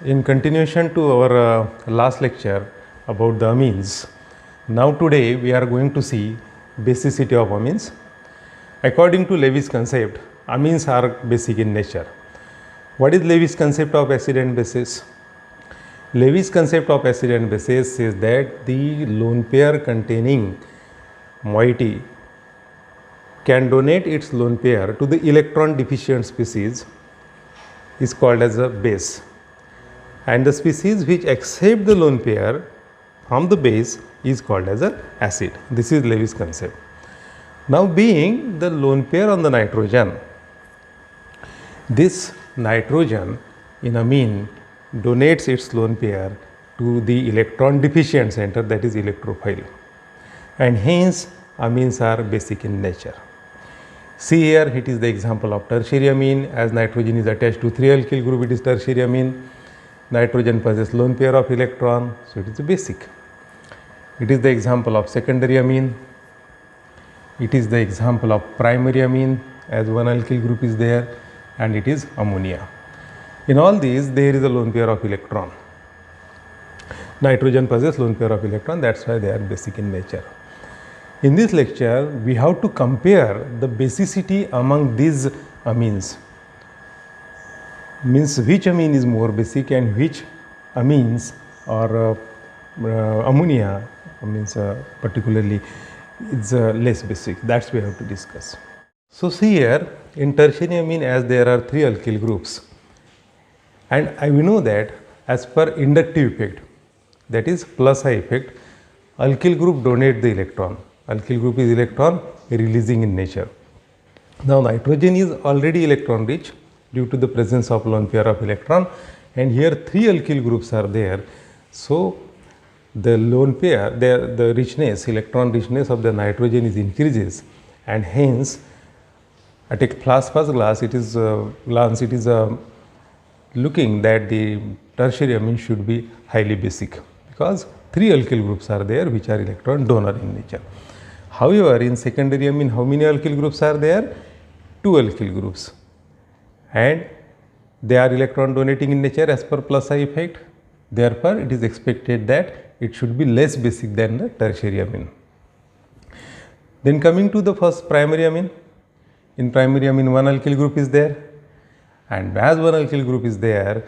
In continuation to our last lecture about the amines, now today we are going to see basicity of amines. According to Levy's concept, amines are basic in nature. What is Levy's concept of acid and bases? Levy's concept of acid and bases says that the lone pair containing moiety can donate its lone pair to the electron deficient species is called as a base, and the species which accept the lone pair from the base is called as a acid. This is Levy's concept. Now, being the lone pair on the nitrogen, this nitrogen in amine donates its lone pair to the electron deficient center, that is electrophile, and hence amines are basic in nature. See here, it is the example of tertiary amine. As nitrogen is attached to 3 alkyl group, it is tertiary amine. Nitrogen possesses lone pair of electron, so it is a basic. It is the example of secondary amine. It is the example of primary amine, as 1 alkyl group is there, and it is ammonia. In all these, there is a lone pair of electron. Nitrogen possesses lone pair of electron, that's why they are basic in nature. In this lecture, we have to compare the basicity among these amines. Means which amine is more basic and which amines or ammonia means particularly is less basic. That's we have to discuss. So see here, in tertiary amine, as there are 3 alkyl groups, and we know that as per inductive effect, that is plus I effect, alkyl group donate the electron. Alkyl group is electron releasing in nature. Now nitrogen is already electron rich due to the presence of lone pair of electron, and here 3 alkyl groups are there. So the lone pair, the richness, electron richness of the nitrogen is increases, and hence at a first glance it is looking that the tertiary amine should be highly basic, because 3 alkyl groups are there which are electron donor in nature. However, in secondary amine, how many alkyl groups are there? 2 alkyl groups, and they are electron donating in nature as per plus I effect. Therefore, it is expected that it should be less basic than the tertiary amine. Then coming to the first primary amine, in primary amine 1 alkyl group is there, and as 1 alkyl group is there,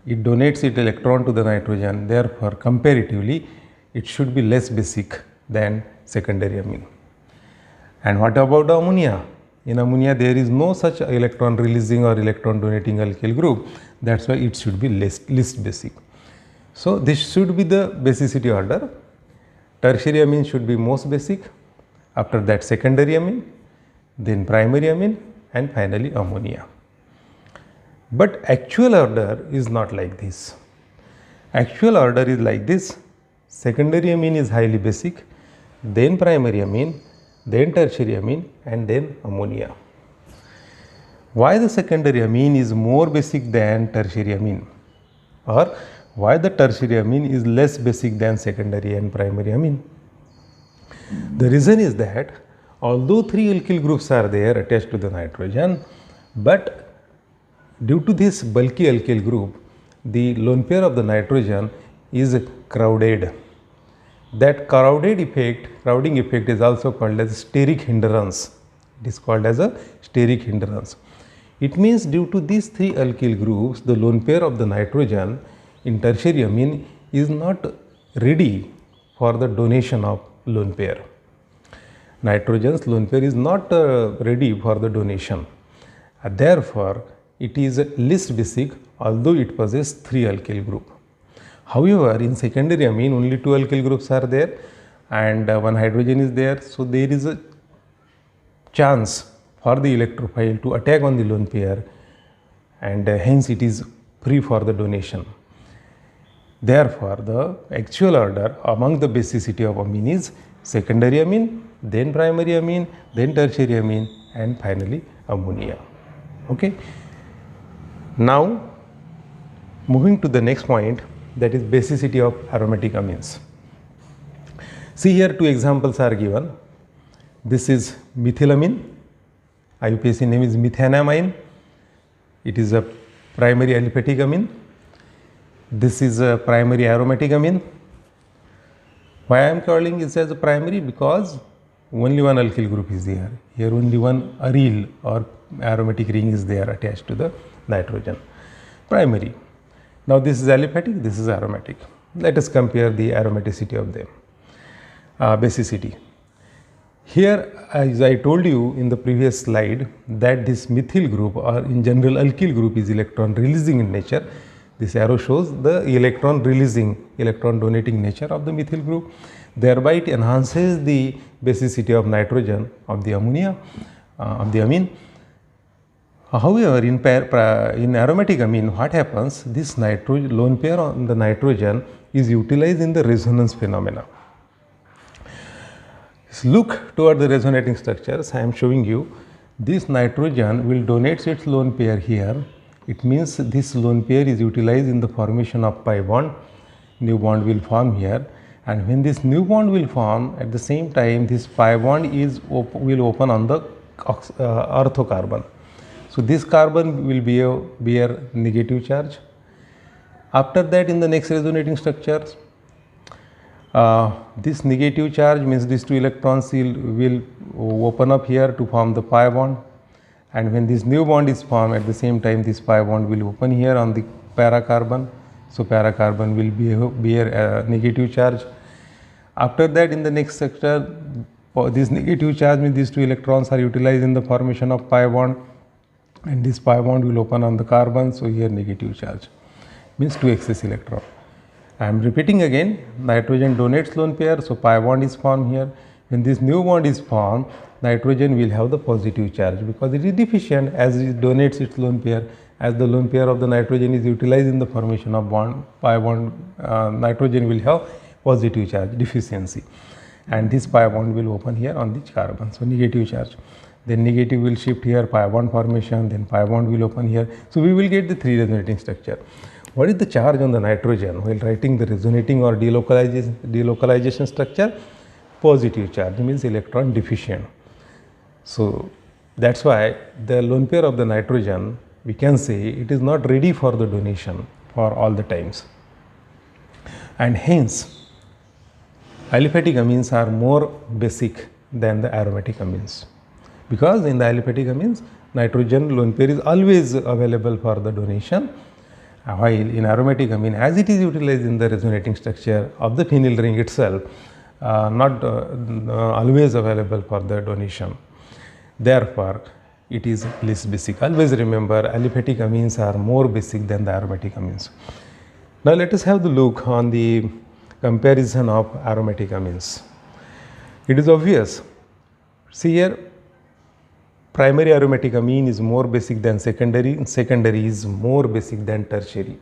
it donates its electron to the nitrogen. Therefore, comparatively, it should be less basic than secondary amine. And what about ammonia? In ammonia, there is no such electron releasing or electron donating alkyl group. That's why it should be least basic. So this should be the basicity order. Tertiary amine should be most basic, after that secondary amine, then primary amine, and finally ammonia. But actual order is not like this. Actual order is like this: secondary amine is highly basic, then primary amine, then tertiary amine, and then ammonia. Why the secondary amine is more basic than tertiary amine, or why the tertiary amine is less basic than secondary and primary amine? The reason is that although 3 alkyl groups are there attached to the nitrogen, but due to this bulky alkyl group, the lone pair of the nitrogen is crowded. That crowding effect is also called as steric hindrance. It is called as a steric hindrance. It means due to these 3 alkyl groups, the lone pair of the nitrogen in tertiary amine is not ready for the donation of lone pair. Nitrogen's lone pair is not ready for the donation. Therefore, it is least basic, although it possesses 3 alkyl group. However, in secondary amine, only 2 alkyl groups are there, and 1 hydrogen is there. So there is a chance for the electrophile to attack on the lone pair, and hence it is free for the donation. Therefore, the actual order among the basicity of amine is secondary amine, then primary amine, then tertiary amine, and finally ammonia. Okay. Now, moving to the next point, that is basicity of aromatic amines. See here, 2 examples are given. This is methylamine. IUPAC name is methanamine. It is a primary aliphatic amine. This is a primary aromatic amine. Why I am calling this as a primary? Because only one alkyl group is there. Here only one aryl or aromatic ring is there attached to the nitrogen. Primary. Now this is aliphatic, this is aromatic. Let us compare the aromaticity of them. Basicity. Here, as I told you in the previous slide, that this methyl group or in general alkyl group is electron releasing in nature. This arrow shows the electron releasing, electron donating nature of the methyl group. Thereby it enhances the basicity of nitrogen of the ammonia, of the amine. However, in aromatic amine, what happens? This lone pair on the nitrogen is utilized in the resonance phenomena. Look toward the resonating structures. I am showing you this nitrogen will donate its lone pair here. It means this lone pair is utilized in the formation of pi bond. New bond will form here, and when this new bond will form, at the same time this pi bond will open on the orthocarbon. So this carbon will bear negative charge. After that, in the next resonating structures, this negative charge means these two electrons will open up here to form the pi bond, and when this new bond is formed, at the same time this pi bond will open here on the para carbon. So para carbon will bear a negative charge. After that, in the next structure, this negative charge means these two electrons are utilized in the formation of pi bond, and this pi bond will open on the carbon. So here negative charge means 2 excess electron. I am repeating again, nitrogen donates lone pair, so pi bond is formed here. When this new bond is formed, nitrogen will have the positive charge because it is deficient as it donates its lone pair. As the lone pair of the nitrogen is utilized in the formation of pi bond, nitrogen will have positive charge, deficiency, and this pi bond will open here on the carbon, so negative charge. Then negative will shift here, pi bond formation, then pi bond will open here. So we will get the 3 resonating structure. What is the charge on the nitrogen while writing the resonating or delocalization structure? Positive charge means electron deficient. So that's why the lone pair of the nitrogen, we can say it is not ready for the donation for all the times, and hence aliphatic amines are more basic than the aromatic amines, because in the aliphatic amines nitrogen lone pair is always available for the donation, while in aromatic amine, as it is utilized in the resonating structure of the phenyl ring itself, not always available for the donation. Therefore, it is less basic. Always remember, aliphatic amines are more basic than the aromatic amines. Now let us have the look on the comparison of aromatic amines. It is obvious. See here, primary aromatic amine is more basic than secondary, and secondary is more basic than tertiary.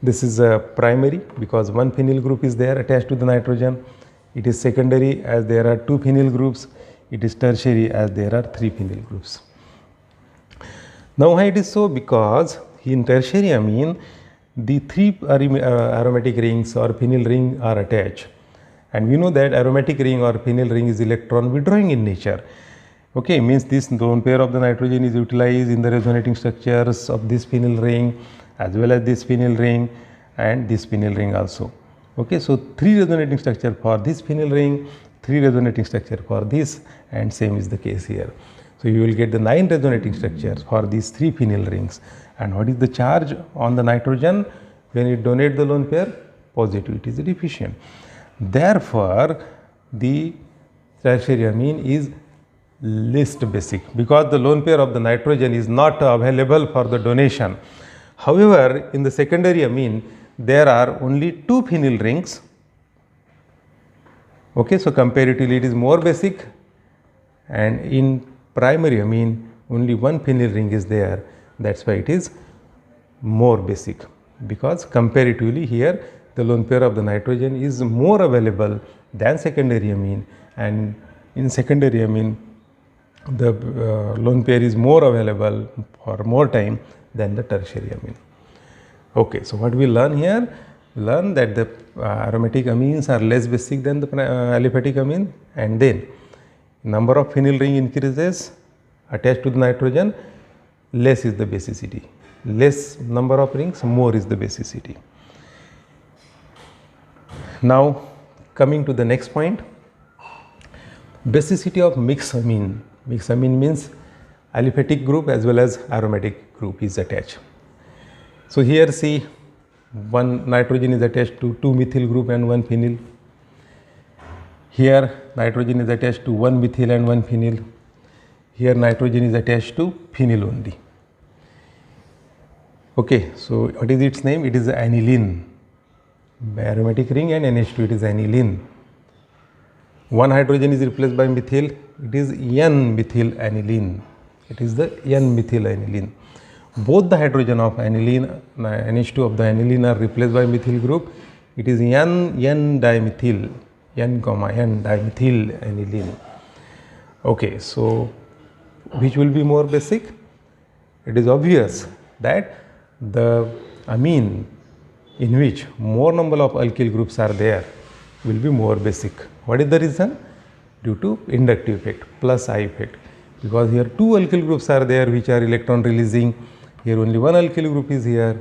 This is a primary because one phenyl group is there attached to the nitrogen. It is secondary as there are 2 phenyl groups. It is tertiary as there are 3 phenyl groups. Now why it is so? Because in tertiary amine, the 3 aromatic rings or phenyl ring are attached, and we know that aromatic ring or phenyl ring is electron withdrawing in nature. Okay, means this lone pair of the nitrogen is utilized in the resonating structures of this phenyl ring as well as this phenyl ring and this phenyl ring also. Okay, so 3 resonating structure for this phenyl ring, 3 resonating structure for this, and same is the case here. So you will get the 9 resonating structures for these 3 phenyl rings. And what is the charge on the nitrogen when it donates the lone pair? Positive, it is deficient. Therefore, the tertiary amine is least basic because the lone pair of the nitrogen is not available for the donation. However, in the secondary amine, there are only 2 phenyl rings. Okay, so comparatively it is more basic, and in primary amine only 1 phenyl ring is there. That's why it is more basic, because comparatively here the lone pair of the nitrogen is more available than secondary amine, and in secondary amine the lone pair is more available for more time than the tertiary amine. Okay, so what we learn here? Learn that the aromatic amines are less basic than the aliphatic amine, and then number of phenyl ring increases attached to the nitrogen, less is the basicity. Less number of rings, more is the basicity. Now coming to the next point, basicity of mixed amine. Mixed amine means aliphatic group as well as aromatic group is attached. So here see, one nitrogen is attached to 2 methyl group and 1 phenyl. Here nitrogen is attached to 1 methyl and 1 phenyl. Here nitrogen is attached to phenyl only. Okay, so what is its name? It is aniline. By aromatic ring and NH2, it is aniline. One hydrogen is replaced by methyl, it is N-methyl aniline. It is the N-methyl aniline. Both the hydrogen of aniline, NH2 of the aniline are replaced by methyl group. It is N-dimethyl, N-dimethyl aniline. Okay, so which will be more basic? It is obvious that the amine in which more number of alkyl groups are there will be more basic. What is the reason? Due to inductive effect, plus I effect. Because here 2 alkyl groups are there which are electron releasing. Here only 1 alkyl group is here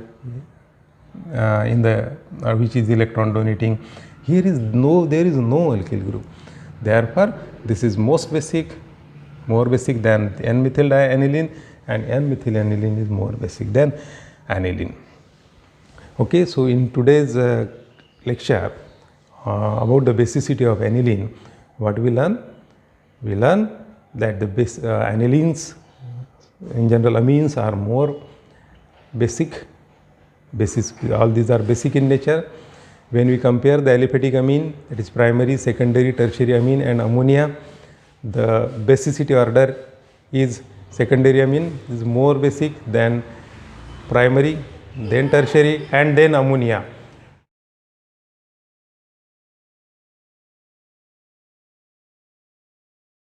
which is electron donating. Here is there is no alkyl group. Therefore, this is more basic than N-methyl aniline, and N-methyl aniline is more basic than aniline. Okay, so in today's lecture about the basicity of aniline, what we learn? We learn that the anilines, in general amines, are more basic. All these are basic in nature. When we compare the aliphatic amine, that is primary, secondary, tertiary amine and ammonia, the basicity order is secondary amine is more basic than primary, then tertiary and then ammonia.